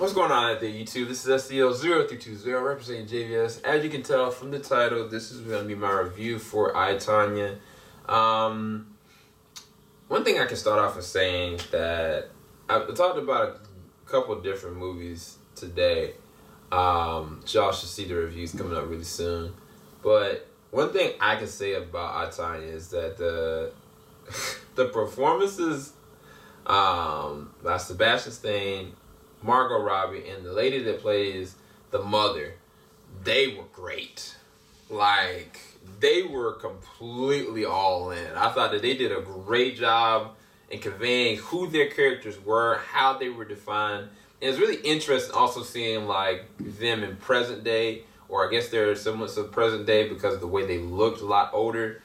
What's going on out there, YouTube? This is SDL0320 representing JVS. As you can tell from the title, this is going to be my review for I, Tonya. One thing I can start off with saying that I talked about a couple of different movies today. Y'all should see the reviews coming up really soon. But one thing I can say about I, Tonya is that the performances by Sebastian, Margot, Robbie, and the lady that plays the mother, they were great. Like, they were completely all in. I thought that they did a great job in conveying who their characters were, how they were defined. And it's really interesting also seeing, like, them in present day, or I guess they're semblance of present day because of the way they looked a lot older,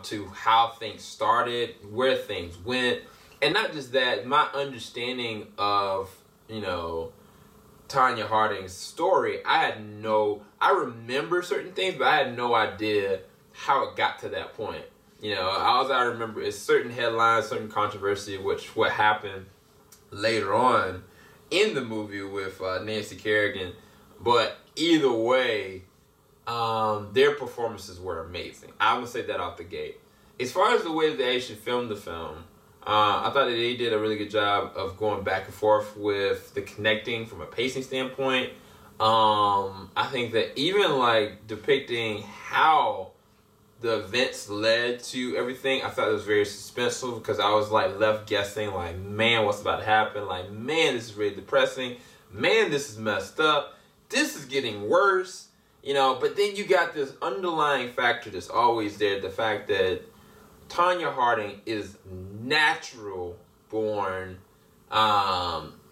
to how things started, where things went. And not just that, my understanding of, you know, Tonya Harding's story, I remember certain things, but I had no idea how it got to that point. You know, all I remember is certain headlines, certain controversy, what happened later on in the movie with Nancy Kerrigan. But either way, their performances were amazing. I would say that off the gate. As far as the way they actually filmed the film, I thought that they did a really good job of going back and forth with the connecting from a pacing standpoint. I think that even like depicting how the events led to everything, I thought it was very suspenseful because I was like left guessing, like, man, what's about to happen? Like, man, this is really depressing. Man, this is messed up. This is getting worse. You know, but then you got this underlying factor that's always there, the fact that Tonya Harding is natural born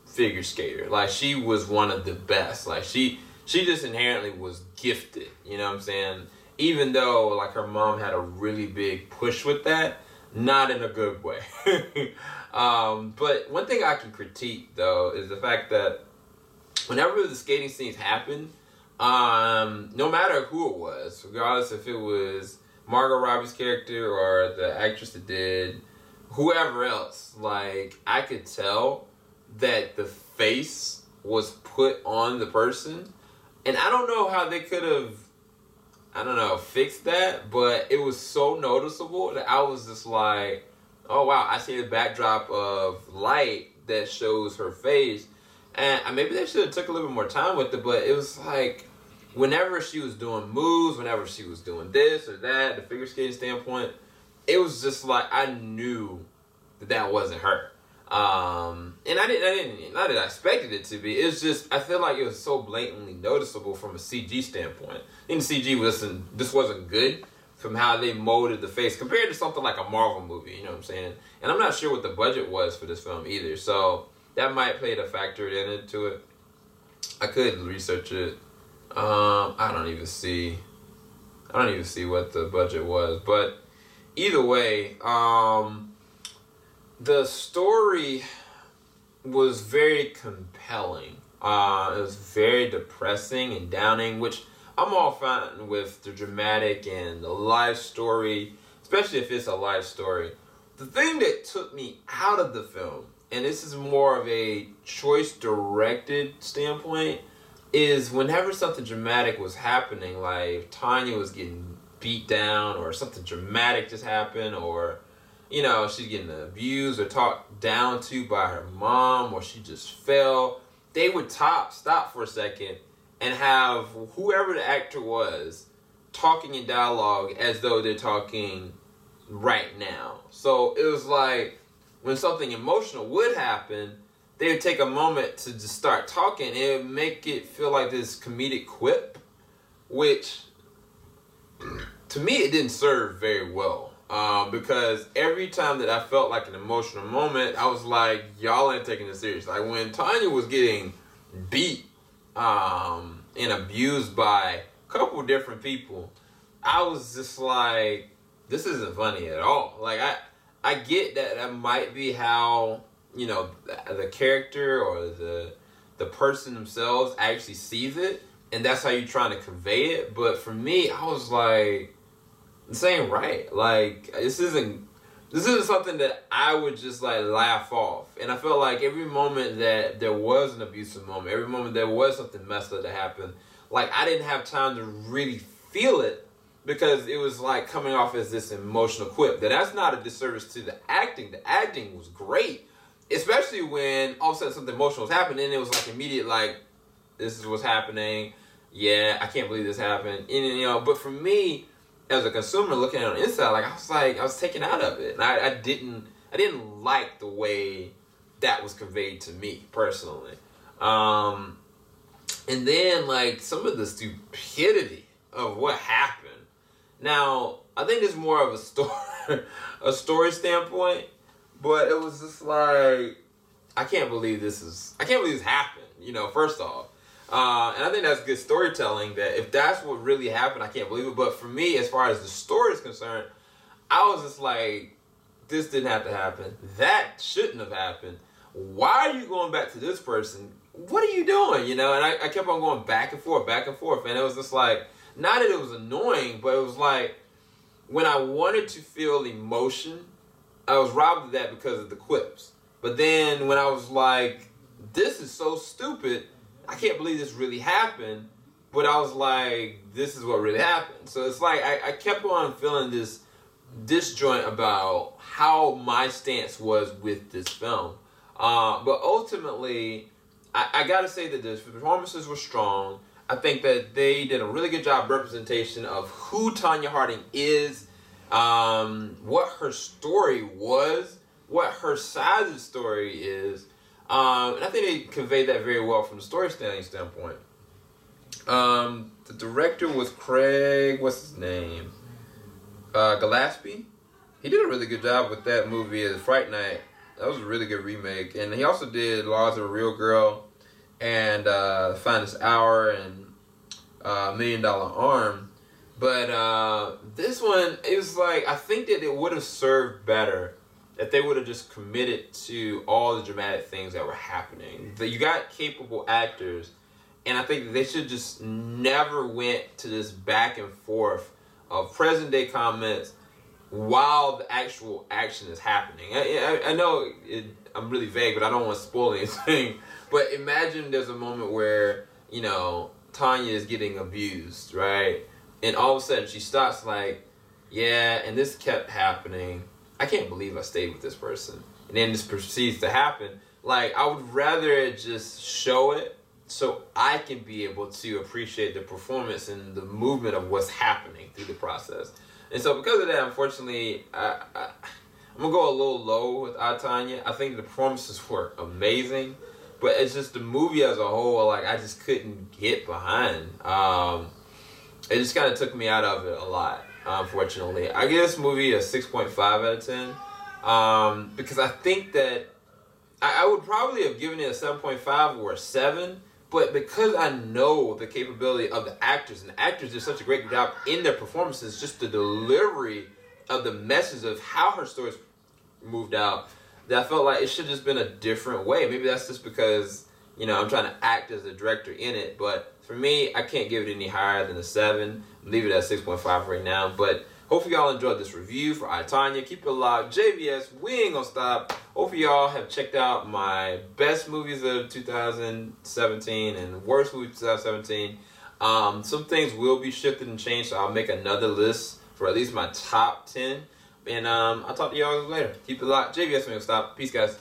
figure skater. Like, she was one of the best. Like, she just inherently was gifted, you know what I'm saying? Even though, like, her mom had a really big push with that, not in a good way. But one thing I can critique, though, is the fact that whenever the skating scenes happen, no matter who it was, regardless if it was Margot Robbie's character or the actress that did, whoever else, like, I could tell that the face was put on the person. And I don't know how they could have, fixed that, but it was so noticeable that I was just like, oh wow, I see the backdrop of light that shows her face. And maybe they should have took a little bit more time with it, but it was like, whenever she was doing moves, whenever she was doing this or that, the figure skating standpoint, it was just like I knew that wasn't her. And I didn't, not that I expected it to be. It's just, I feel like it was so blatantly noticeable from a CG standpoint. I think the CG this wasn't good from how they molded the face compared to something like a Marvel movie, you know what I'm saying? And I'm not sure what the budget was for this film either, so that might play a factor into it. I could research it. I don't even see what the budget was, but either way, the story was very compelling. It was very depressing and downing, which I'm all fine with the dramatic and the life story, especially if it's a life story. The thing that took me out of the film, and this is more of a choice-directed standpoint, is whenever something dramatic was happening, like Tonya was getting beat down or something dramatic just happened, or, you know, she's getting abused or talked down to by her mom, or she just fell, they would stop for a second and have whoever the actor was talking in dialogue as though they're talking right now. So it was like when something emotional would happen, they would take a moment to just start talking, and it would make it feel like this comedic quip, which to me it didn't serve very well. Because every time that I felt like an emotional moment, I was like, y'all ain't taking this serious. Like when Tonya was getting beat and abused by a couple different people, I was just like, this isn't funny at all. Like I get that might be how, you know, the character or the person themselves actually sees it, and that's how you're trying to convey it. But for me, I was like, this ain't right. Like, this isn't this isn't something that I would just like laugh off. And I felt like every moment that there was an abusive moment, every moment there was something messed up that happened, like I didn't have time to really feel it because it was like coming off as this emotional quip. That's not a disservice to the acting. The acting was great, especially when all of a sudden something emotional was happening and it was like immediate, like, this is what's happening. Yeah, I can't believe this happened. And, but for me, as a consumer looking at it on the inside, I was taken out of it. And I didn't like the way that was conveyed to me personally. And then like some of the stupidity of what happened. Now, I think it's more of a story standpoint, but it was just like, I can't believe this happened, first off. And I think that's good storytelling, that if that's what really happened, I can't believe it. But for me, as far as the story is concerned, I was just like, this didn't have to happen. That shouldn't have happened. Why are you going back to this person? What are you doing? And I kept on going back and forth. And it was just like, not that it was annoying, but it was like, when I wanted to feel emotion, I was robbed of that because of the quips. But then when I was like, this is so stupid, I can't believe this really happened, but I was like, this is what really happened. So it's like, I kept on feeling this disjoint about how my stance was with this film. But ultimately, I gotta say that the performances were strong. I think that they did a really good job representation of who Tonya Harding is, what her story was, what her side of the story is. And I think they conveyed that very well from the storytelling standpoint. The director was Craig, what's his name? Gillespie. He did a really good job with that movie as Fright Night. That was a really good remake. And he also did Laws of a Real Girl and Finest Hour and $1 Million Arm. But this one, it was like, I think that it would have served better if they would have just committed to all the dramatic things that were happening. You got capable actors, and I think that they should just never went to this back and forth of present day comments while the actual action is happening. I know I'm really vague, but I don't want to spoil anything. But imagine there's a moment where, Tonya is getting abused, right? And all of a sudden she stops like, yeah, and this kept happening. I can't believe I stayed with this person. And then this proceeds to happen. Like, I would rather just show it so I can be able to appreciate the performance and the movement of what's happening through the process. And so because of that, unfortunately, I'm going to go a little low with Tonya. I think the performances were amazing. But it's just the movie as a whole, like, I just couldn't get behind. It just kind of took me out of it a lot. Unfortunately, I give this movie a 6.5 out of 10 because I think that I would probably have given it a 7.5 or a 7, but because I know the capability of the actors, and the actors did such a great job in their performances, just the delivery of the message of how her stories moved out, that I felt like it should have just been a different way. Maybe that's just because, I'm trying to act as the director in it, but for me, I can't give it any higher than a 7. Leave it at 6.5 right now. But hopefully y'all enjoyed this review for Tonya. Keep it alive. JVS, we ain't gonna stop. Hopefully y'all have checked out my best movies of 2017 and worst movies of 2017. Some things will be shifted and changed, so I'll make another list for at least my top 10. And I'll talk to y'all later. Keep it alive. JVS, we ain't gonna stop. Peace, guys.